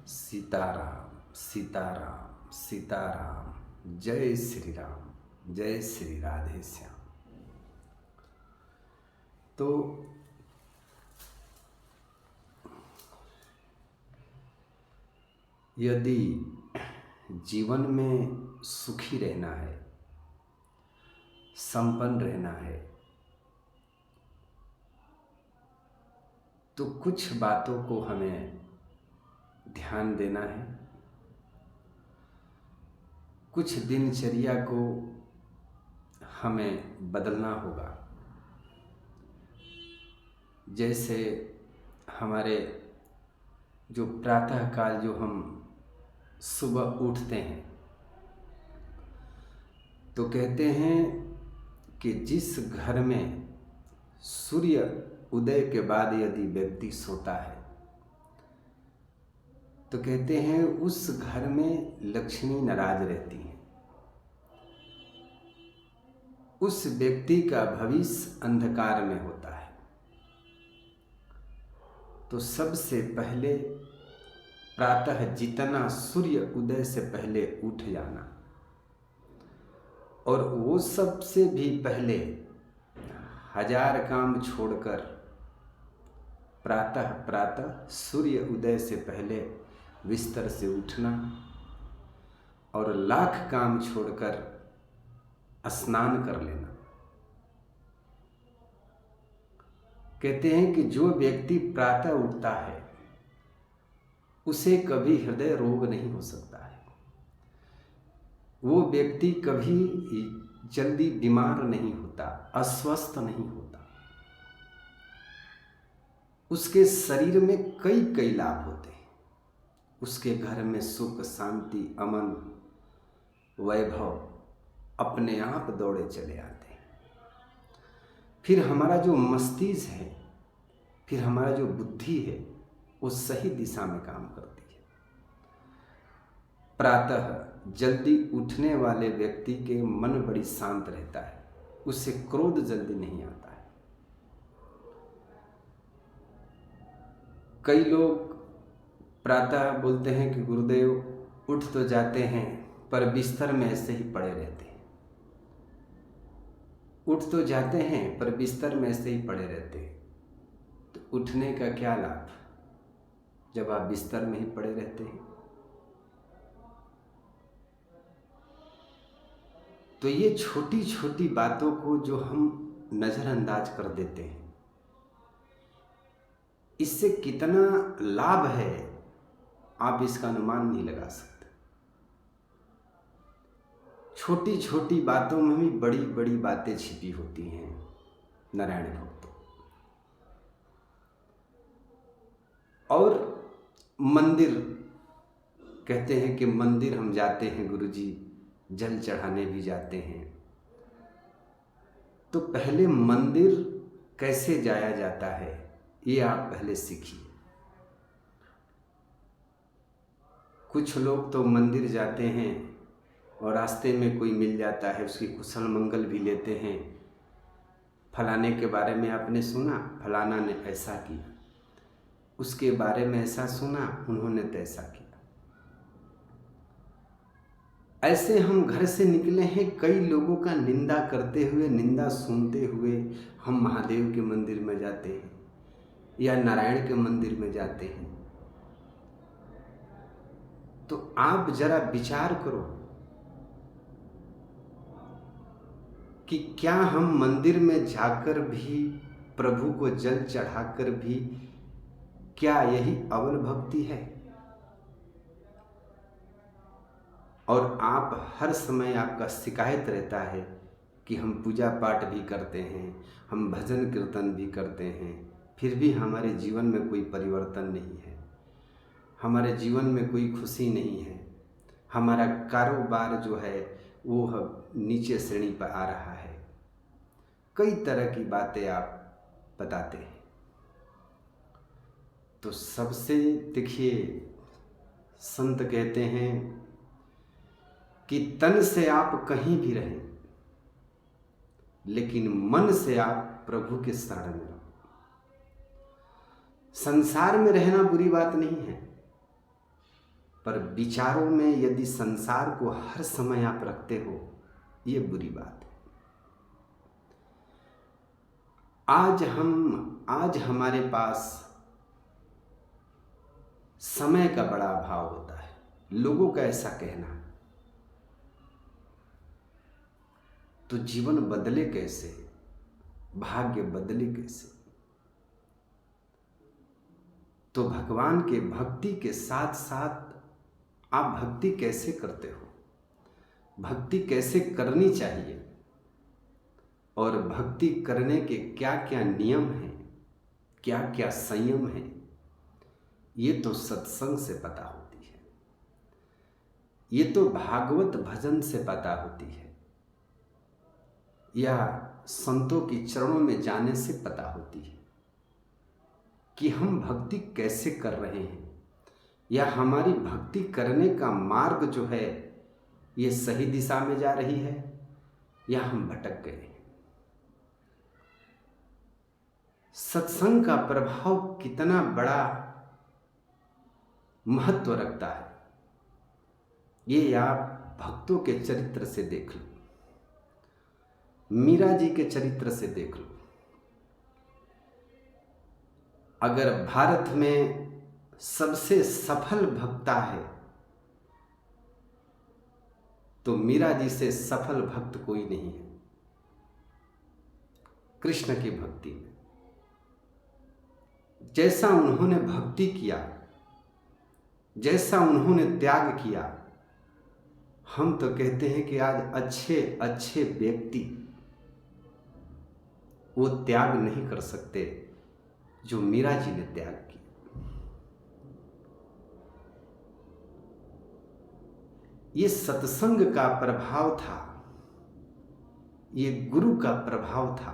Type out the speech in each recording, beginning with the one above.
सीताराम सीताराम सीताराम। जय श्री राम, जय श्री राधे श्याम। तो यदि जीवन में सुखी रहना है, संपन्न रहना है, तो कुछ बातों को हमें ध्यान देना है। कुछ दिनचर्या को हमें बदलना होगा। जैसे हमारे जो प्रातःकाल जो हम सुबह उठते हैं, तो कहते हैं कि जिस घर में सूर्य उदय के बाद यदि व्यक्ति सोता है, तो कहते हैं उस घर में लक्ष्मी नाराज रहती है। उस व्यक्ति का भविष्य अंधकार में होता है। तो सबसे पहले प्रातः जितना सूर्य उदय से पहले उठ जाना, और वो सबसे भी पहले 1000 काम छोड़कर प्रातः प्रातः सूर्य उदय से पहले बिस्तर से उठना, और 1,00,000 काम छोड़कर स्नान कर लेना। कहते हैं कि जो व्यक्ति प्रातः उठता है उसे कभी हृदय रोग नहीं हो सकता है। वो व्यक्ति कभी जल्दी बीमार नहीं होता, अस्वस्थ नहीं होता। उसके शरीर में कई कई लाभ होते हैं। उसके घर में सुख, शांति, अमन, वैभव अपने आप दौड़े चले आते हैं। फिर हमारा जो मस्तिष्क है, फिर हमारा जो बुद्धि है, वो सही दिशा में काम करती है। प्रातः जल्दी उठने वाले व्यक्ति के मन बड़ी शांत रहता है, उससे क्रोध जल्दी नहीं आता है। कई लोग प्रातः बोलते हैं कि गुरुदेव उठ तो जाते हैं पर बिस्तर में ऐसे ही पड़े रहते हैं। उठ तो जाते हैं पर बिस्तर में ऐसे ही पड़े रहते हैं। तो उठने का क्या लाभ जब आप बिस्तर में ही पड़े रहते हैं? तो ये छोटी छोटी बातों को जो हम नज़रअंदाज कर देते हैं, इससे कितना लाभ है आप इसका अनुमान नहीं लगा सकते। छोटी छोटी बातों में भी बड़ी बड़ी बातें छिपी होती हैं नारायण भक्तों। और मंदिर, कहते हैं कि मंदिर हम जाते हैं गुरुजी, जल चढ़ाने भी जाते हैं। तो पहले मंदिर कैसे जाया जाता है ये आप पहले सीखिए। कुछ लोग तो मंदिर जाते हैं और रास्ते में कोई मिल जाता है, उसकी कुशल मंगल भी लेते हैं। फलाने के बारे में आपने सुना, फलाना ने ऐसा किया, उसके बारे में ऐसा सुना, उन्होंने तैसा किया। ऐसे हम घर से निकले हैं, कई लोगों का निंदा करते हुए, निंदा सुनते हुए हम महादेव के मंदिर में जाते हैं या नारायण के मंदिर में जाते हैं। तो आप जरा विचार करो कि क्या हम मंदिर में जाकर भी, प्रभु को जल चढ़ाकर भी, क्या यही अवल भक्ति है? और आप हर समय आपका शिकायत रहता है कि हम पूजा पाठ भी करते हैं, हम भजन कीर्तन भी करते हैं, फिर भी हमारे जीवन में कोई परिवर्तन नहीं है, हमारे जीवन में कोई खुशी नहीं है, हमारा कारोबार जो है वो नीचे श्रेणी पर आ रहा है। कई तरह की बातें आप बताते हैं। तो सबसे देखिए, संत कहते हैं कि तन से आप कहीं भी रहें, लेकिन मन से आप प्रभु के शरण में रहो। संसार में रहना बुरी बात नहीं है, पर विचारों में यदि संसार को हर समय आप रखते हो, ये बुरी बात है। आज हमारे पास समय का बड़ा अभाव होता है, लोगों का ऐसा कहना है। तो जीवन बदले कैसे, भाग्य बदले कैसे? तो भगवान के भक्ति के साथ साथ आप भक्ति कैसे करते हो, भक्ति कैसे करनी चाहिए, और भक्ति करने के क्या क्या नियम हैं, क्या क्या संयम है, ये तो सत्संग से पता होती है, ये तो भागवत भजन से पता होती है, या संतों की चरणों में जाने से पता होती है कि हम भक्ति कैसे कर रहे हैं, या हमारी भक्ति करने का मार्ग जो है ये सही दिशा में जा रही है या हम भटक गए हैं। सत्संग का प्रभाव कितना बड़ा महत्व रखता है, ये आप भक्तों के चरित्र से देख लो, मीरा जी के चरित्र से देख लो। अगर भारत में सबसे सफल भक्ता है तो मीरा जी से सफल भक्त कोई नहीं है कृष्ण की भक्ति में। जैसा उन्होंने भक्ति किया, जैसा उन्होंने त्याग किया, हम तो कहते हैं कि आज अच्छे अच्छे व्यक्ति वो त्याग नहीं कर सकते जो मीरा जी ने त्याग किया। ये सत्संग का प्रभाव था, ये गुरु का प्रभाव था,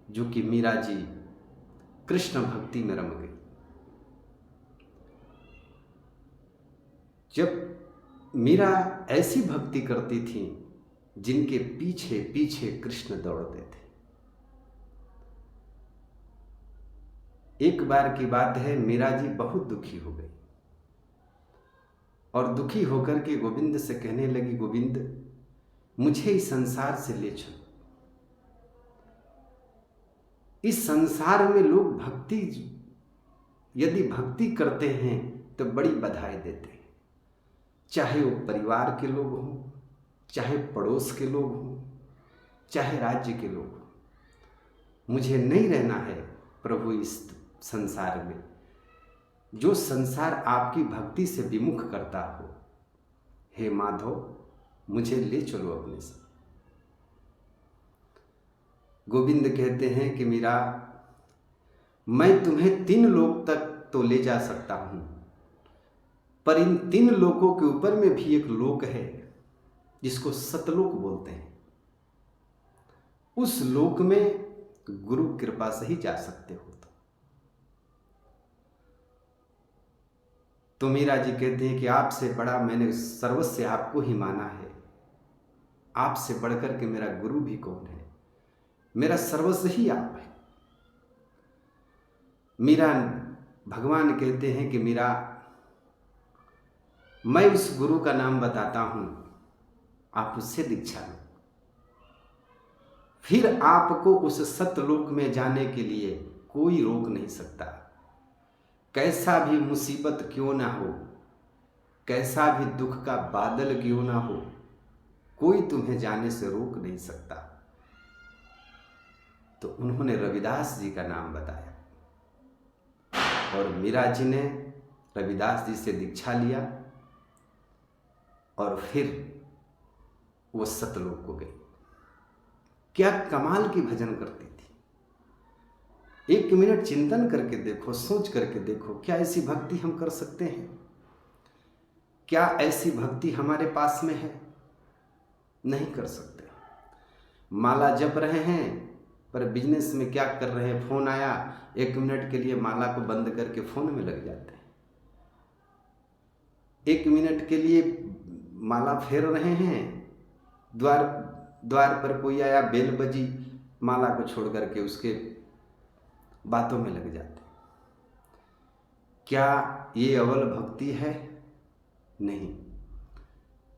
जो कि मीरा जी कृष्ण भक्ति में रम गई। जब मीरा ऐसी भक्ति करती थी जिनके पीछे पीछे कृष्ण दौड़ते थे। एक बार की बात है, मीरा जी बहुत दुखी हो गई और दुखी होकर के गोविंद से कहने लगी, गोविंद मुझे इस संसार से ले चलो। इस संसार में लोग यदि भक्ति करते हैं तो बड़ी बधाई देते हैं, चाहे वो परिवार के लोग हों, चाहे पड़ोस के लोग हों, चाहे राज्य के लोग हों। मुझे नहीं रहना है प्रभु इस संसार में। जो संसार आपकी भक्ति से विमुख करता हो, हे माधव मुझे ले चलो अपने साथ। गोविंद कहते हैं कि मीरा, मैं तुम्हें 3 लोक तक तो ले जा सकता हूं, पर इन 3 लोकों के ऊपर में भी एक लोक है जिसको सतलोक बोलते हैं। उस लोक में गुरु कृपा से ही जा सकते हो। तो मीरा जी कहते हैं कि आपसे बड़ा मैंने सर्वस्व आपको ही माना है, आपसे बढ़कर के मेरा गुरु भी कौन है, मेरा सर्वस्व ही आप है। मीरा, भगवान कहते हैं कि मीरा, मैं उस गुरु का नाम बताता हूं, आप उससे दीक्षा लो, फिर आपको उस सतलोक में जाने के लिए कोई रोक नहीं सकता। कैसा भी मुसीबत क्यों ना हो, कैसा भी दुख का बादल क्यों ना हो, कोई तुम्हें जाने से रोक नहीं सकता। तो उन्होंने रविदास जी का नाम बताया और मीरा जी ने रविदास जी से दीक्षा लिया और फिर वो सतलोक को गई। क्या कमाल की भजन करती थी। 1 मिनट चिंतन करके देखो, सोच करके देखो, क्या ऐसी भक्ति हम कर सकते हैं? क्या ऐसी भक्ति हमारे पास में है? नहीं कर सकते। माला जप रहे हैं पर बिजनेस में क्या कर रहे हैं, फोन आया, 1 मिनट के लिए माला को बंद करके फोन में लग जाते हैं। 1 मिनट के लिए माला फेर रहे हैं, द्वार पर कोई आया, बेल बजी, माला को छोड़ करके उसके बातों में लग जाते हैं। क्या ये अवल भक्ति है? नहीं,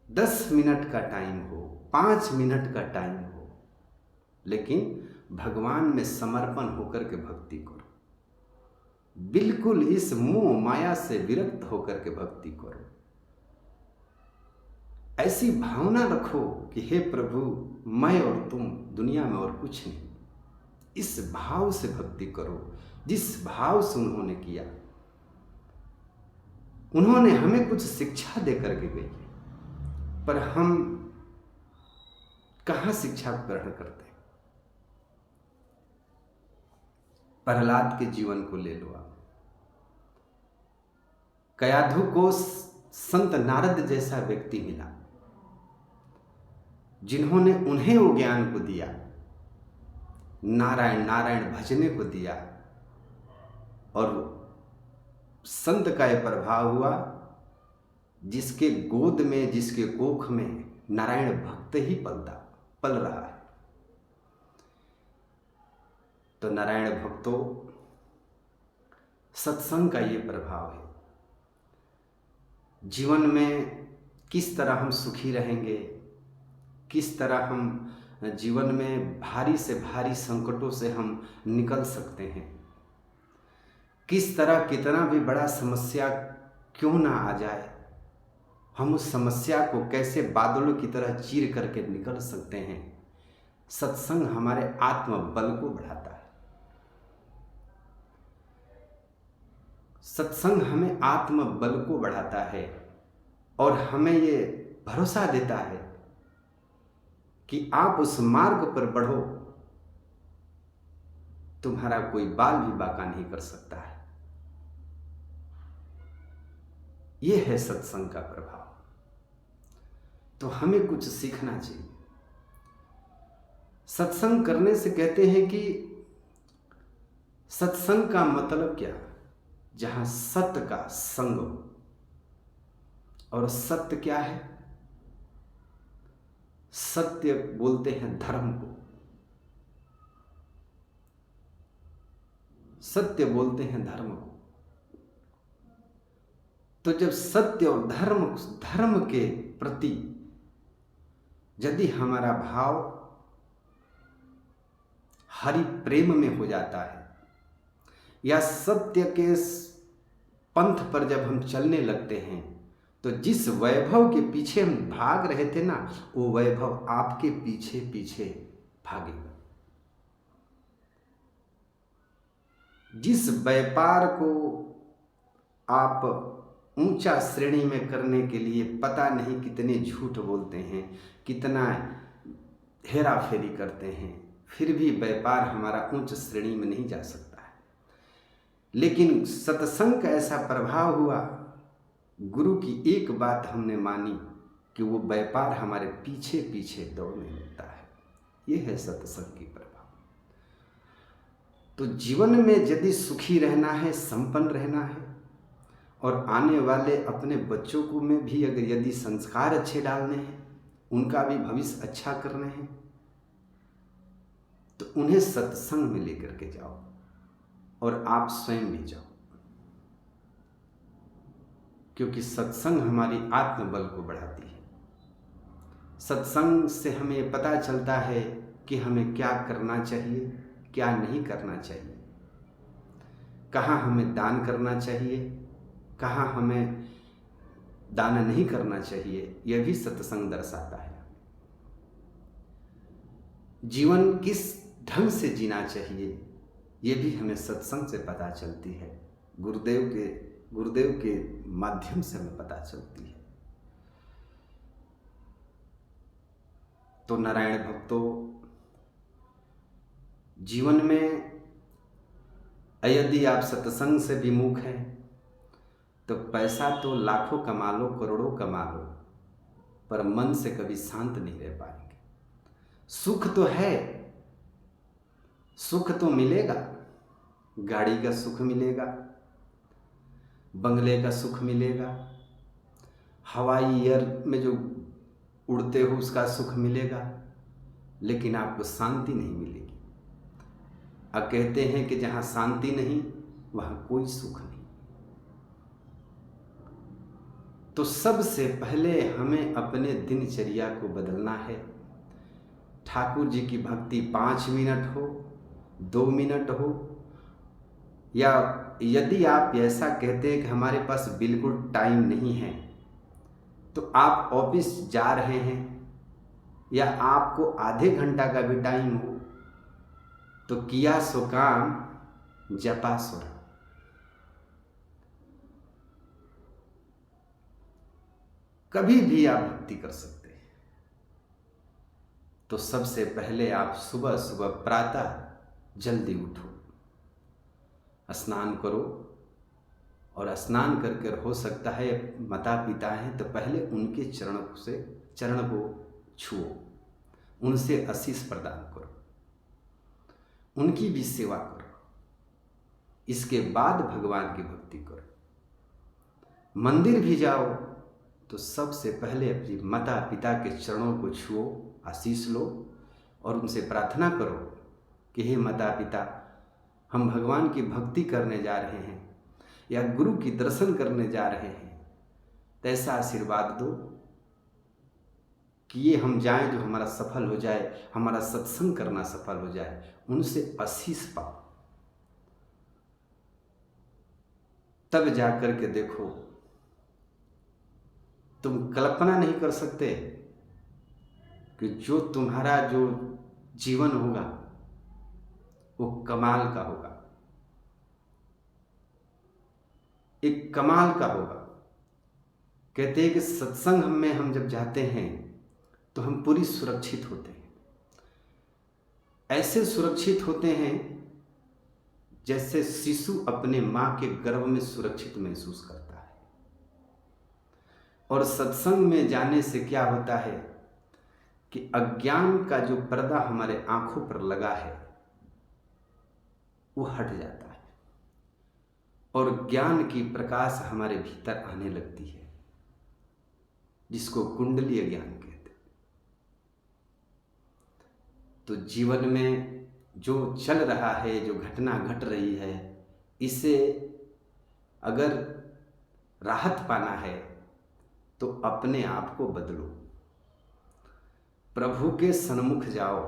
10 मिनट का टाइम हो, 5 मिनट का टाइम हो, लेकिन भगवान में समर्पण होकर के भक्ति करो। बिल्कुल इस मोह माया से विरक्त होकर के भक्ति करो। ऐसी भावना रखो कि हे प्रभु, मैं और तुम, दुनिया में और कुछ नहीं। इस भाव से भक्ति करो जिस भाव से उन्होंने किया। उन्होंने हमें कुछ शिक्षा दे करके गई, पर हम कहाँ शिक्षा ग्रहण करते हैं। प्रहलाद के जीवन को ले लो आप। कयाधु को संत नारद जैसा व्यक्ति मिला, जिन्होंने उन्हें वो ज्ञान को दिया, नारायण नारायण भजने को दिया, और संत का यह प्रभाव हुआ जिसके गोद में, जिसके कोख में नारायण भक्त ही पल रहा है। तो नारायण भक्तों, सत्संग का ये प्रभाव है। जीवन में किस तरह हम सुखी रहेंगे, किस तरह हम जीवन में भारी से भारी संकटों से हम निकल सकते हैं, किस तरह कितना भी बड़ा समस्या क्यों ना आ जाए, हम उस समस्या को कैसे बादलों की तरह चीर करके निकल सकते हैं। सत्संग हमारे आत्मबल को बढ़ाता है। सत्संग हमें आत्मबल को बढ़ाता है और हमें ये भरोसा देता है कि आप उस मार्ग पर बढ़ो, तुम्हारा कोई बाल भी बांका नहीं कर सकता है। यह है सत्संग का प्रभाव। तो हमें कुछ सीखना चाहिए। सत्संग करने से कहते हैं कि सत्संग का मतलब क्या, जहां सत्य का संग हो। और सत्य क्या है? सत्य बोलते हैं धर्म को, सत्य बोलते हैं धर्म को। तो जब सत्य और धर्म के प्रति यदि हमारा भाव हरि प्रेम में हो जाता है, या सत्य के पंथ पर जब हम चलने लगते हैं, तो जिस वैभव के पीछे हम भाग रहे थे ना, वो वैभव आपके पीछे पीछे भागेगा। जिस व्यापार को आप ऊंचा श्रेणी में करने के लिए पता नहीं कितने झूठ बोलते हैं, कितना हेरा फेरी करते हैं, फिर भी व्यापार हमारा उच्च श्रेणी में नहीं जा सकता है। लेकिन सत्संग का ऐसा प्रभाव हुआ, गुरु की एक बात हमने मानी कि वो व्यापार हमारे पीछे पीछे दौड़ने लगता है। ये है सत्संग की प्रभाव। तो जीवन में यदि सुखी रहना है, संपन्न रहना है, और आने वाले अपने बच्चों को में भी अगर यदि संस्कार अच्छे डालने हैं, उनका भी भविष्य अच्छा करने हैं, तो उन्हें सत्संग में लेकर के जाओ और आप स्वयं भी जाओ। क्योंकि सत्संग हमारी आत्मबल को बढ़ाती है। सत्संग से हमें पता चलता है कि हमें क्या करना चाहिए, क्या नहीं करना चाहिए, कहाँ हमें दान करना चाहिए, कहाँ हमें दान नहीं करना चाहिए। यह भी सत्संग दर्शाता है। जीवन किस ढंग से जीना चाहिए, यह भी हमें सत्संग से पता चलती है। गुरुदेव के माध्यम से हमें पता चलती है। तो नारायण भक्तों, जीवन में यदि आप सत्संग से विमुख हैं, तो पैसा तो लाखों कमा लो, करोड़ों कमा लो, पर मन से कभी शांत नहीं रह पाएंगे। सुख तो है, सुख तो मिलेगा, गाड़ी का सुख मिलेगा, बंगले का सुख मिलेगा, हवाई एयर में जो उड़ते हो उसका सुख मिलेगा, लेकिन आपको शांति नहीं मिलेगी। अब कहते हैं कि जहाँ शांति नहीं वहाँ कोई सुख नहीं। तो सबसे पहले हमें अपने दिनचर्या को बदलना है। ठाकुर जी की भक्ति 5 मिनट हो, 2 मिनट हो, या यदि आप ऐसा कहते हैं कि हमारे पास बिल्कुल टाइम नहीं है, तो आप ऑफिस जा रहे हैं या आपको आधे घंटा का भी टाइम हो, तो किया सो काम जपा सो राम। कभी भी आप भक्ति कर सकते हैं। तो सबसे पहले आप सुबह सुबह प्रातः जल्दी उठो, स्नान करो, और स्नान करके हो सकता है माता पिता हैं तो पहले उनके चरण को छुओ, उनसे आशीष प्रदान करो, उनकी भी सेवा करो। इसके बाद भगवान की भक्ति करो। मंदिर भी जाओ तो सबसे पहले अपनी माता पिता के चरणों को छुओ, आशीष लो और उनसे प्रार्थना करो कि हे माता पिता, हम भगवान की भक्ति करने जा रहे हैं या गुरु की दर्शन करने जा रहे हैं, तो ऐसा आशीर्वाद दो कि ये हम जाएं जो हमारा सफल हो जाए, हमारा सत्संग करना सफल हो जाए, उनसे आशीष पाओ। तब जाकर के देखो, तुम कल्पना नहीं कर सकते कि जो तुम्हारा जो जीवन होगा वो कमाल का होगा, एक कमाल का होगा। कहते हैं कि सत्संग में हम जब जाते हैं तो हम पूरी सुरक्षित होते हैं। ऐसे सुरक्षित होते हैं जैसे शिशु अपने मां के गर्भ में सुरक्षित महसूस करता है। और सत्संग में जाने से क्या होता है कि अज्ञान का जो पर्दा हमारे आंखों पर लगा है वो हट जाता है और ज्ञान की प्रकाश हमारे भीतर आने लगती है, जिसको कुंडलीय ज्ञान कहते हैं। तो जीवन में जो चल रहा है, जो घटना घट रही है, इसे अगर राहत पाना है तो अपने आप को बदलो, प्रभु के सन्मुख जाओ,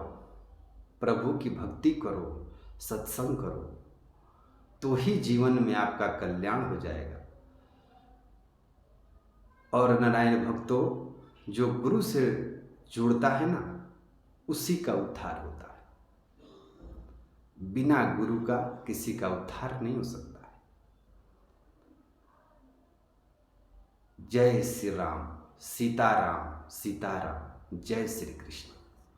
प्रभु की भक्ति करो, सत्संग करो, तो ही जीवन में आपका कल्याण हो जाएगा। और नारायण भक्तों, जो गुरु से जुड़ता है ना, उसी का उद्धार होता है। बिना गुरु का किसी का उद्धार नहीं हो सकता है। जय श्री राम, सीताराम, सीताराम, जय श्री कृष्ण।